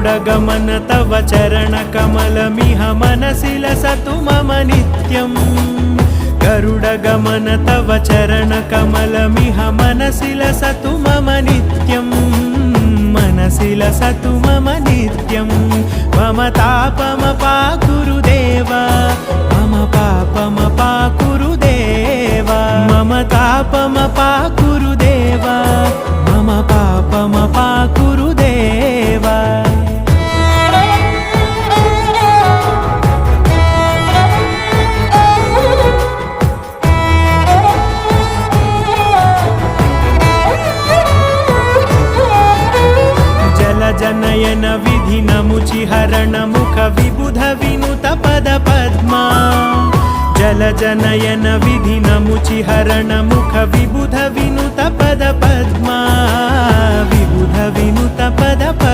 गरुडगमन तव चरणकमलमिह मनसि लसतु मम नित्यम् गरुडगमन तव चरणकमलमिह मनसि लसतु मम नित्यम् मनसि लसतु मम नित्यम् मम तापमपाकुरु देव मम पापमपाकुरु देव मम तापमपाकुरु देव मम पापमपाकुरु देव जनयन विधि नमुचिहरण मुख विबुध विनुत पद पद्मा जल जनयन विधि नमुचिहरण मुख विबुध विनुत पद पद्मा विबुध विनुत पद पद्मा।